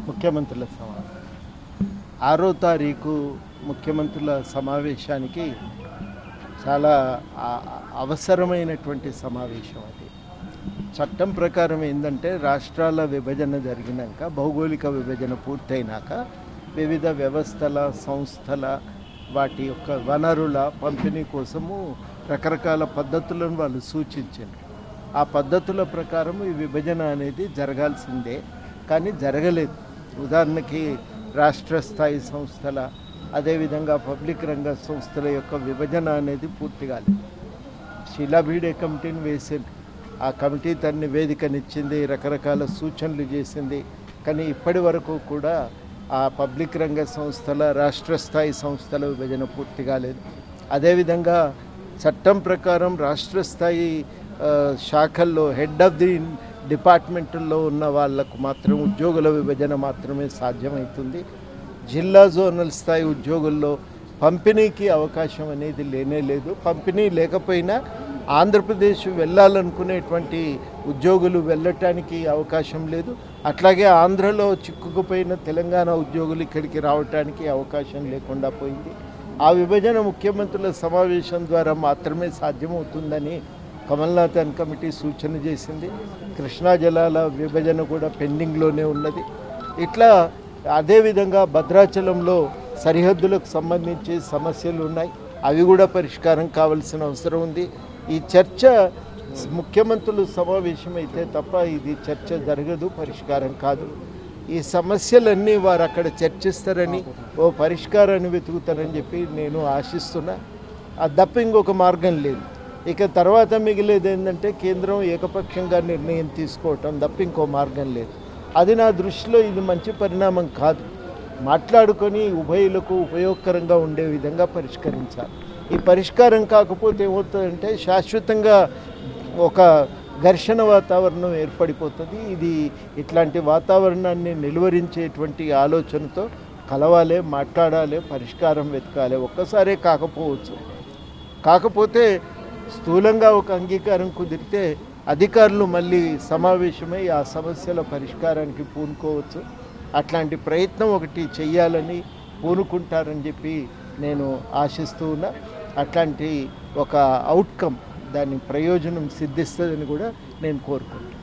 ముఖ్యమంత్రుల సమావేశం 6వ తారీఖు ముఖ్యమంత్రుల సమావేశానికి చాలా అవసరమైనటువంటి సమావేశం అది. చట్టం ప్రకారం ఏంటంటే రాష్ట్రాల విభజన జరిగినాక, భౌగోళిక విభజన పూర్తయినాక వివిధ వ్యవస్థల, సంస్థల వాటి యొక్క వనరుల పంపిణీ కోసము రకరకాల పద్ధతులను వాళ్ళు సూచించారు. ఆ పద్ధతుల ప్రకారం ఈ విభజన అనేది జరగాల్సిందే, కానీ జరగలేదు. ఉదాహరణకి రాష్ట్ర స్థాయి సంస్థల, అదేవిధంగా పబ్లిక్ రంగ సంస్థల యొక్క విభజన అనేది పూర్తి కాలేదు. శిలాబీడే కమిటీని వేసింది, ఆ కమిటీ తన నివేదికనిచ్చింది, రకరకాల సూచనలు చేసింది, కానీ ఇప్పటి వరకు కూడా ఆ పబ్లిక్ రంగ సంస్థల, రాష్ట్ర స్థాయి సంస్థల విభజన పూర్తి కాలేదు. అదేవిధంగా చట్టం ప్రకారం రాష్ట్ర స్థాయి శాఖల్లో హెడ్ ఆఫ్ ది డిపార్ట్మెంట్లో ఉన్న వాళ్లకు మాత్రం ఉద్యోగుల విభజన మాత్రమే సాధ్యమవుతుంది. జిల్లా జోనల్ స్థాయి ఉద్యోగుల్లో పంపిణీకి అవకాశం అనేది లేనే లేదు. పంపిణీ లేకపోయినా ఆంధ్రప్రదేశ్ వెళ్ళాలనుకునేటువంటి ఉద్యోగులు వెళ్ళటానికి అవకాశం లేదు. అట్లాగే ఆంధ్రలో చిక్కుకుపోయిన తెలంగాణ ఉద్యోగులు ఇక్కడికి రావడానికి అవకాశం లేకుండా పోయింది. ఆ విభజన ముఖ్యమంత్రుల సమావేశం ద్వారా మాత్రమే సాధ్యమవుతుందని కమల్నాథ్ కమిటీ సూచన చేసింది. కృష్ణా జలాల విభజన కూడా పెండింగ్లోనే ఉన్నది. ఇట్లా అదేవిధంగా భద్రాచలంలో సరిహద్దులకు సంబంధించి సమస్యలు ఉన్నాయి, అవి కూడా పరిష్కారం కావాల్సిన అవసరం ఉంది. ఈ చర్చ ముఖ్యమంత్రులు సమావేశం అయితే తప్ప ఇది చర్చ జరగదు, పరిష్కారం కాదు. ఈ సమస్యలన్నీ వారు అక్కడ చర్చిస్తారని, ఓ పరిష్కారాన్ని వెతుకుతారని చెప్పి నేను ఆశిస్తున్నా. అది తప్ప ఇంకొక మార్గం లేదు. ఇక తర్వాత మిగిలేది ఏంటంటే కేంద్రం ఏకపక్షంగా నిర్ణయం తీసుకోవటం తప్ప ఇంకో మార్గం లేదు. అది నా దృష్టిలో ఇది మంచి పరిణామం కాదు. మాట్లాడుకొని ఉభయులకు ఉపయోగకరంగా ఉండే విధంగా పరిష్కరించాలి. ఈ పరిష్కారం కాకపోతే ఏమవుతుందంటే శాశ్వతంగా ఒక ఘర్షణ వాతావరణం ఏర్పడిపోతుంది. ఇది ఇట్లాంటి వాతావరణాన్ని నిలువరించేటువంటి ఆలోచనతో కలవాలి, మాట్లాడాలి, పరిష్కారం వెతకాలి. ఒక్కసారే కాకపోవచ్చు. కాకపోతే స్థూలంగా ఒక అంగీకారం కుదిరితే అధికారులు మళ్ళీ సమావేశమై ఆ సమస్యల పరిష్కారానికి పూనుకోవచ్చు. అట్లాంటి ప్రయత్నం ఒకటి చెయ్యాలని పూనుకుంటారని చెప్పి నేను ఆశిస్తూ ఉన్నా. అట్లాంటి ఒక అవుట్కమ్, దాని ప్రయోజనం సిద్ధిస్తుందని కూడా నేను కోరుకుంటున్నాను.